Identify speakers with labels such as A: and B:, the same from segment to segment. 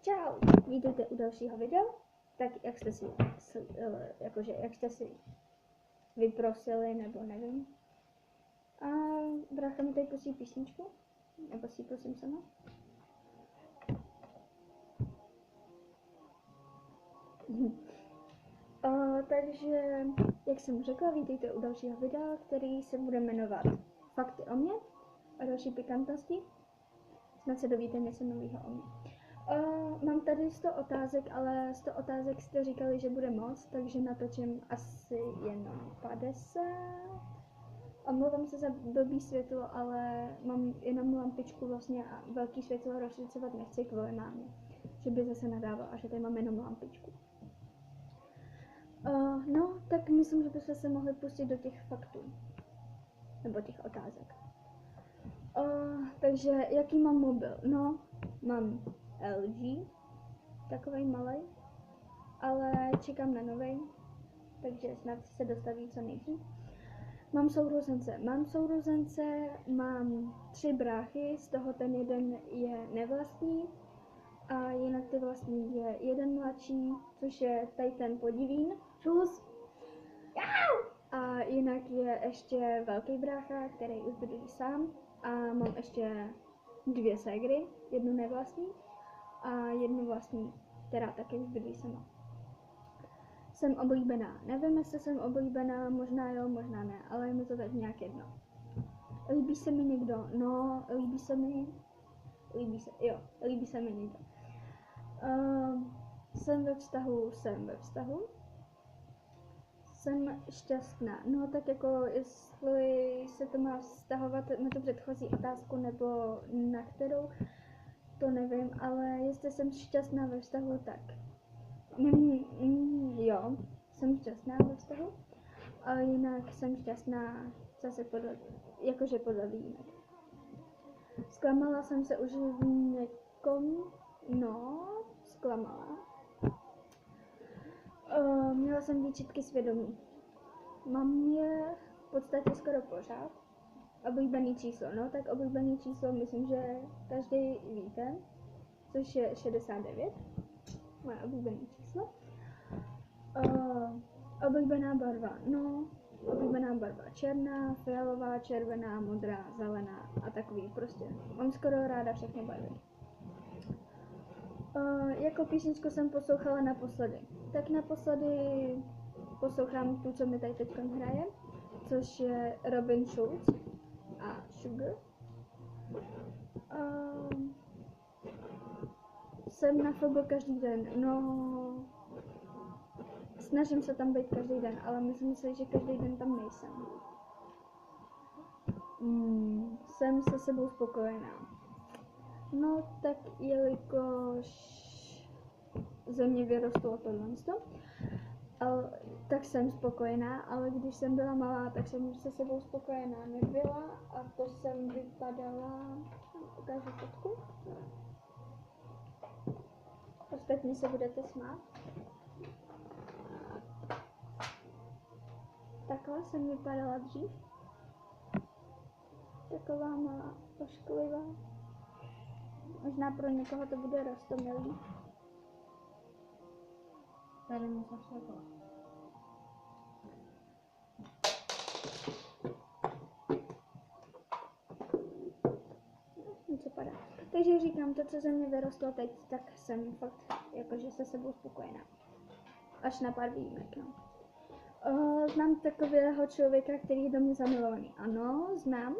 A: Čau, vítejte u dalšího videa. Tak jak jste si, jak jste si vyprosili, nebo nevím. A brácha mi tady pustí písničku, nebo si prosím sama. Takže, jak jsem řekla, vítejte u dalšího videa, který se bude jmenovat Fakty o mě a další pikantnosti. Snad se dovíte něco nového o mě. Mám tady 100 otázek, ale 100 otázek jste říkali, že bude moc, takže natočím asi jenom 50. Omlouvám se za blbý světlo, ale mám jenom lampičku vlastně a velký světlo rozsvícovat nechci kvůli mámě, že by zase nadával a že tady mám jenom lampičku. No, tak myslím, že bychom se mohli pustit do těch faktů, nebo těch otázek. Takže, jaký mám mobil? No, mám LG, takovej malej, ale čekám na novej, takže snad se dostaví co nejdřív. Mám sourozence, mám 3 bráchy, z toho ten jeden je nevlastní a jinak ty vlastní je jeden mladší, což je tady ten podivín. Čus! A jinak je ještě velký brácha, který už bydlí sám a mám ještě 2 ségry, jednu nevlastní a jednu vlastní, která taky už bydlí sama. Jsem oblíbená. Nevím, jestli jsem oblíbená, možná jo, možná ne, ale je mi to tak nějak jedno. Líbí se mi někdo? No, líbí se mi někdo. Jsem ve vztahu. Jsem šťastná. No tak jako, jestli se to má vztahovat na tu předchozí otázku nebo na kterou, to nevím, ale jestli jsem šťastná ve vztahu, tak jo, jsem šťastná ve vztahu, ale jinak jsem šťastná zase podle jinak. Zklamala jsem se už v někom, no, zklamala. Měla jsem výčitky svědomí. Mám je v podstatě skoro pořád. Oblíbený číslo, no tak oblíbený číslo myslím, že každý víte, což je 69. Moje oblíbené číslo. Oblíbená barva, no, oblíbená barva černá, fialová, červená, modrá, zelená a takový prostě. Mám skoro ráda všechny barvy. Jako písničku jsem poslouchala naposledy. Tak naposledy poslouchám tu, co mi tady teď hraje, což je Robin Schulz a Sugar. Jsem na FB každý den, no, snažím se tam být každý den, ale myslím si, že každý den tam nejsem. Jsem se sebou spokojená. No tak jelikož ze mě vyrostlo tohle, tak jsem spokojená, ale když jsem byla malá, tak jsem se sebou spokojená nebyla a to jsem vypadala, ukážu fotku. Ostatně se budete smát. Takhle jsem vypadala dřív. Taková malá, ošklivá. Možná pro někoho to bude roztomilý.
B: Tady mu se světlo.
A: Něco padá. Takže říkám, to, co ze mě vyrostlo teď, tak jsem fakt jakože se sebou spokojená. Až na pár výjimek, no. Znám takového člověka, který je do mě zamilovaný. Ano, znám.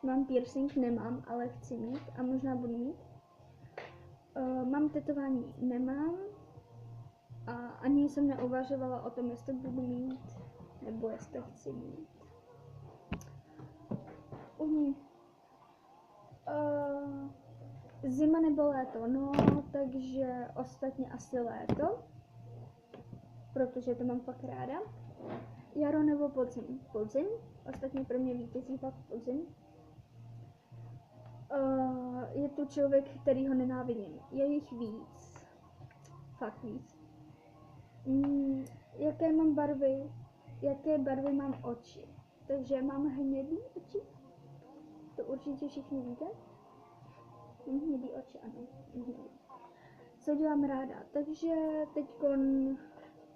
A: Mám piercing, nemám, ale chci mít a možná budu mít. Mám tetování, nemám. A ani jsem neuvažovala o tom, jestli budu mít, nebo jestli chci mít. Zima nebo léto? No, takže ostatně asi léto, protože to mám fakt ráda. Jaro nebo podzim? Podzim, ostatně pro mě vítězí fakt podzim. Je tu člověk, který ho nenávidím. Je jich víc. Fakt víc. Jaké barvy mám oči? Takže mám hnědý oči. To určitě všichni víte. Hnědý oči, ano. co dělám ráda. Takže teď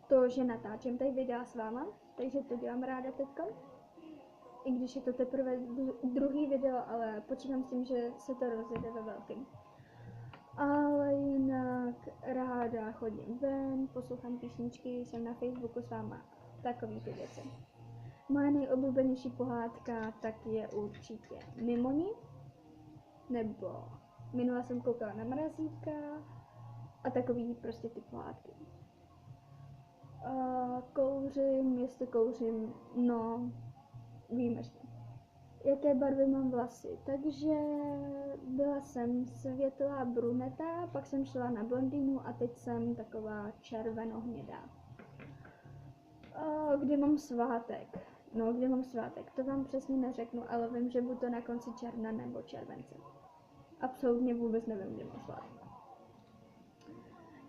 A: to, že natáčím tady videa s váma, takže to dělám ráda teďka. I když je to teprve druhý video, ale počítám s tím, že se to rozjede ve velkém. Ale jinak ráda chodím ven, poslouchám písničky, jsem na Facebooku s váma, takový ty věci. Moje nejoblíbenější pohádka tak je určitě Mimoni, nebo minule jsem koukala na Mrazíka a takový prostě ty pohádky. Kouřím, jestli kouřím, no, výjimečně. Jaké barvy mám vlasy? Takže byla jsem světlá bruneta, pak jsem šla na blondýnu a teď jsem taková červenohnědá. Kdy mám svátek? No, kdy mám svátek, to vám přesně neřeknu, ale vím, že budu to na konci června nebo července. Absolutně vůbec nevím, kdy mám svátek.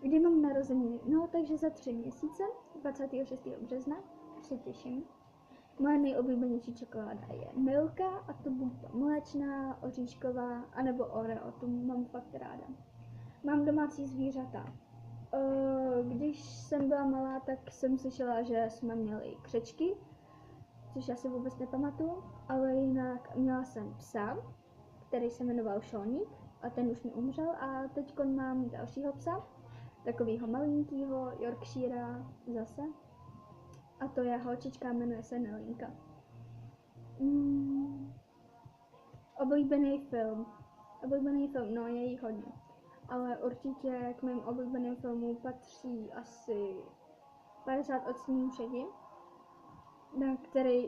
A: Kdy mám narozeniny? No, takže za 3 měsíce, 26. března, se těším. Moje nejoblíbenější čokoláda je Milka a to buď mléčná, oříšková, anebo Oreo, tu mám fakt ráda. Mám domácí zvířata. Když jsem byla malá, tak jsem slyšela, že jsme měli křečky, což já si vůbec nepamatuju, ale jinak měla jsem psa, který se jmenoval Šoník a ten už mi umřel a teď mám dalšího psa, takovýho malinkýho Yorkshira zase. A to je holčička, jmenuje se Nelinka. Oblíbený film, no je jich hodně. Ale určitě k mým oblíbeným filmům patří asi 50 odstínů šedi,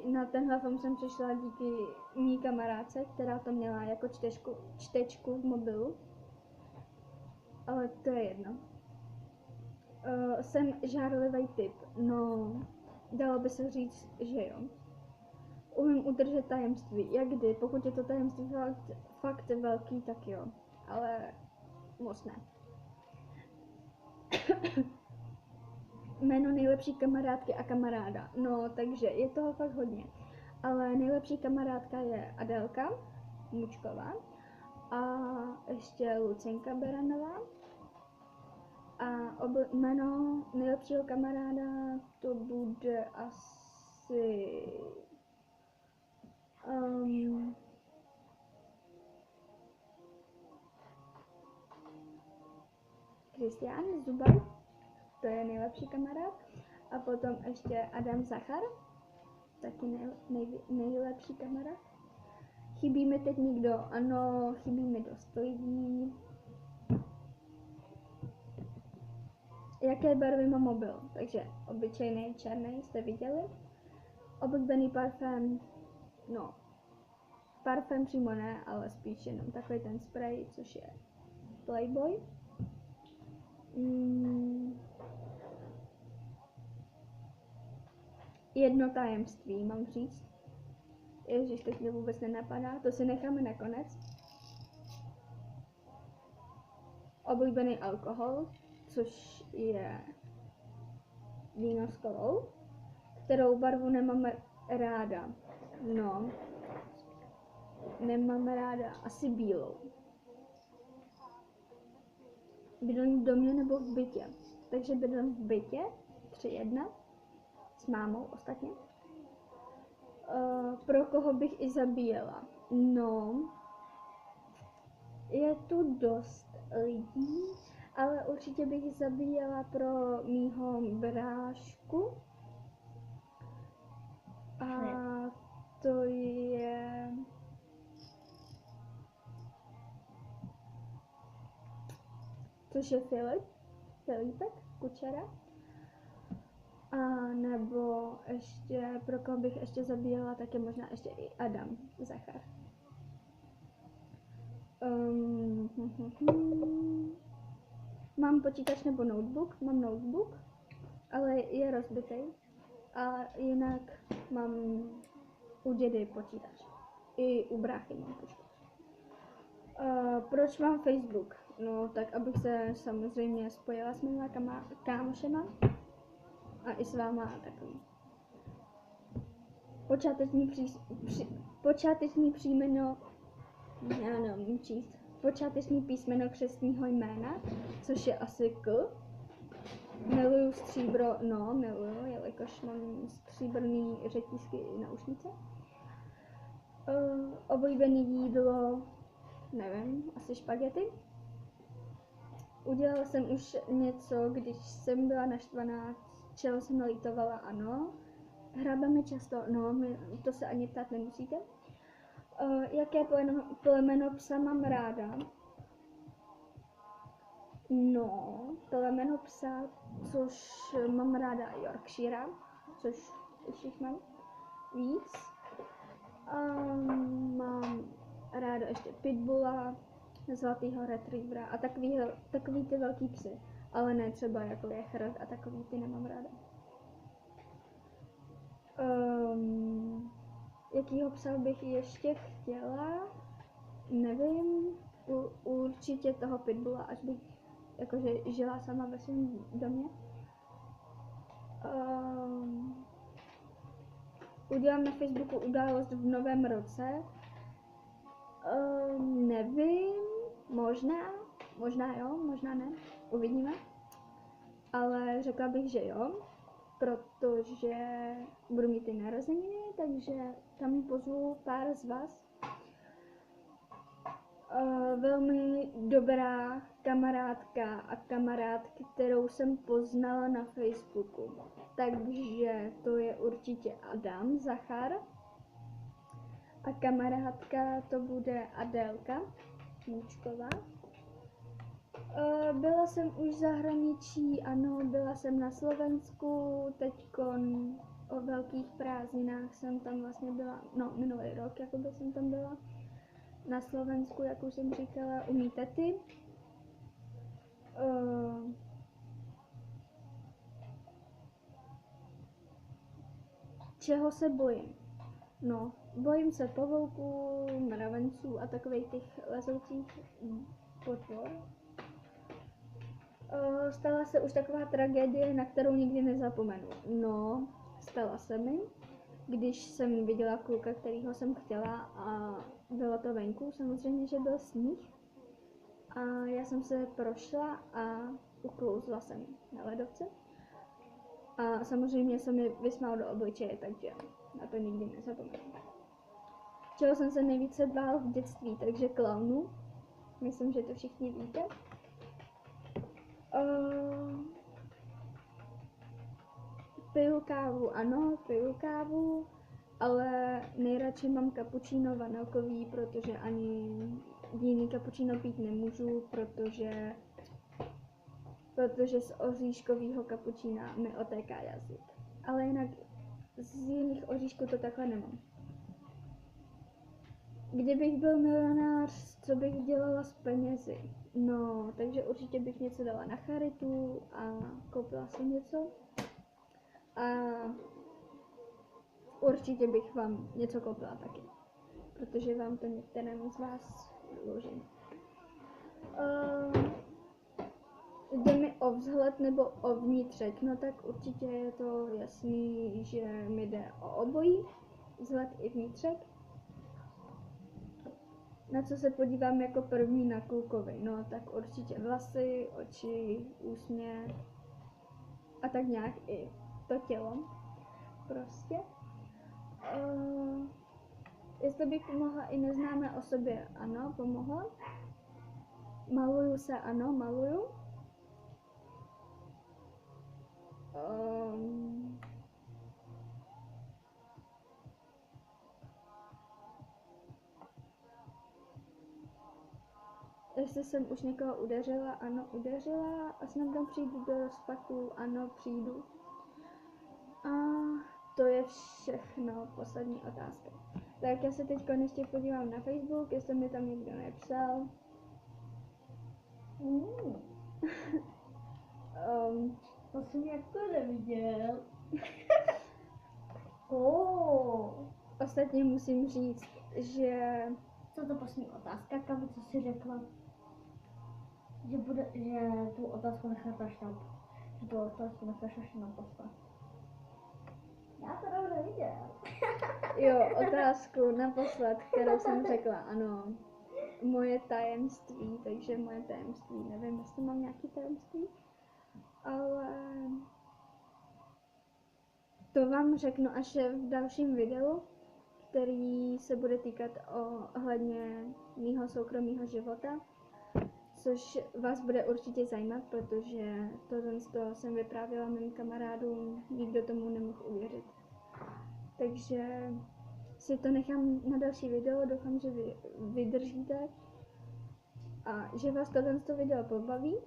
A: na tenhle film jsem přišla díky mý kamarádce, která to měla jako čtečku v mobilu. Ale to je jedno. Jsem žárlivý typ, no dalo by se říct, že jo. Umím udržet tajemství, jak kdy, pokud je to tajemství fakt velký, tak jo, ale moc ne. Jméno nejlepší kamarádky a kamaráda, no takže je toho fakt hodně. Ale nejlepší kamarádka je Adelka Mučková a ještě Lucinka Beranová. A jméno nejlepšího kamaráda to bude asi Kristián Zubaj, to je nejlepší kamarád. A potom ještě Adam Zachar, taky nejlepší kamarád. Chybí mi teď někdo? Ano, chybí mi dost lidí. Jaké barvy má mobil? Takže obyčejný černý jste viděli. Oblíbený parfém, no, parfém přímo ne, ale spíš jenom takový ten spray, což je Playboy. Jedno tajemství, mám říct. Ježiš, teď mě vůbec nenapadá, to si necháme nakonec. Oblíbený alkohol, což je víno s kolou. Kterou barvu nemám ráda? No, nemám ráda asi bílou. Bydlím v domě nebo v bytě? Takže bydlím v bytě, 3-1, s mámou ostatně. Pro koho bych i zabíjela? No, je tu dost lidí, ale určitě bych zabíjela pro mýho brášku. A to je... což je Filipek Kučera. A nebo ještě, pro koho bych ještě zabíjela, tak je možná ještě i Adam Zachar. Mám počítač nebo notebook? Mám notebook, ale je rozbitý. A jinak mám u dědy počítač. I u bráchy mám počítač. Proč mám Facebook? No, tak abych se samozřejmě spojila s mýma kámošema a i s váma a takový. Počáteční příjmeno, já nevím číst. počáteční písmeno křestního jména, což je asi K. Miluju stříbro, no, miluju, jelikož mám stříbrný řetízky i náušnice. Oblíbené jídlo, nevím, asi špagety. Udělala jsem už něco, když jsem byla naštvaná, čeho jsem lítovala, ano. Hrábeme často, no, to se ani ptát nemusíte. Jaké plemeno psa mám ráda? No, plemeno psa, což mám ráda Yorkshire, což už jich mám víc. Mám ráda ještě pitbulla, zlatýho retrievera a takový ty velký psy, ale ne třeba jako je Herd a takový ty nemám ráda. Jakýho psa bych ještě chtěla? Nevím, určitě toho pitbulla, až bych jakože žila sama ve svém domě. Udělám na Facebooku událost v novém roce. Nevím, možná jo, možná ne, uvidíme. Ale řekla bych, že jo, protože budu mít ty narozeniny, takže tam pozvu pár z vás. Velmi dobrá kamarádka a kamarád, kterou jsem poznala na Facebooku. Takže to je určitě Adam Zachar. A kamarádka to bude Adélka Můčková. Byla jsem už v zahraničí, ano, byla jsem na Slovensku, teďkon o velkých prázdninách jsem tam vlastně byla, no minulý rok jakoby jsem tam byla. Na Slovensku, jak už jsem říkala, u mý tety. Čeho se bojím? No, bojím se pavouků, mravenců a takových těch lezoucích potvor. Stala se už taková tragédie, na kterou nikdy nezapomenu. No, stala se mi, když jsem viděla kluka, kterýho jsem chtěla a bylo to venku, samozřejmě, že byl sníh. A já jsem se prošla a uklouzla jsem na ledovce. A samozřejmě se mi vysmál do obličeje, takže na to nikdy nezapomenu. Čeho jsem se nejvíce bál v dětství, takže klaunů. Myslím, že to všichni víte. Piju kávu, ano, piju kávu, ale nejradši mám kapučíno vanilkový, protože ani jiný kapučíno pít nemůžu, protože z oříškového kapučína mi otéká jazyk. Ale jinak z jiných oříšků to takhle nemám. Kdybych byl milionář, co bych dělala s penězi? No, takže určitě bych něco dala na charitu a koupila si něco. A určitě bych vám něco koupila taky, protože vám to některému z vás dlužím. Jde mi o vzhled nebo o vnitřek? No tak určitě je to jasný, že mi jde o obojí, vzhled i vnitřek. Na co se podívám jako první na klukovi? No tak určitě vlasy, oči, úsměv a tak nějak i to tělo. Prostě. Jestli bych pomohla i neznámé osobě, ano, pomohla. Maluju se, ano, maluju. Jestli jsem už někoho udeřila, ano, udeřila. A snad tam přijdu do rozpaků, ano, přijdu. A to je všechno, poslední otázka. Tak já se teď ještě podívám na Facebook, jestli mi tam někdo nepsal.
B: To jsem jako neviděl.
A: Ostatně musím říct, že...
B: Co to poslední otázka, Kavi, co jsi řekla? Že tu otázku necháš tam. Že tu otázku necháš až na posled. Já to dobře viděl.
A: Jo, otázku naposled, kterou jsem řekla, ano. moje tajemství, takže moje tajemství, nevím, jestli mám nějaký tajemství, ale to vám řeknu až v dalším videu, který se bude týkat ohledně mýho soukromého života, což vás bude určitě zajímat, protože tohle jsem vyprávěla mým kamarádům, nikdo tomu nemohl uvěřit. Takže si to nechám na další video, doufám, že vy vydržíte a že vás tohle video pobaví.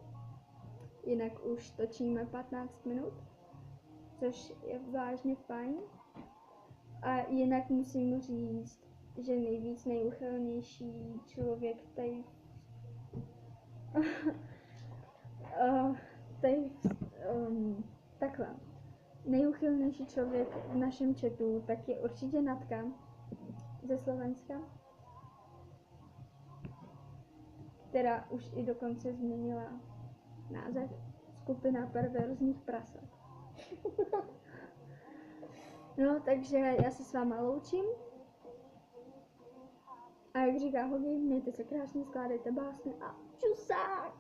A: Jinak už točíme 15 minut, což je vážně fajn. A jinak musím říct, že nejuchylnější člověk tady takhle. Nejuchylnější člověk v našem chatu tak je určitě Natka ze Slovenska, která už i dokonce změnila název Skupina perverzních prasat. No, takže já se s váma loučím. A jak říká Hogi, mějte se krásně, skládejte básně a čusák!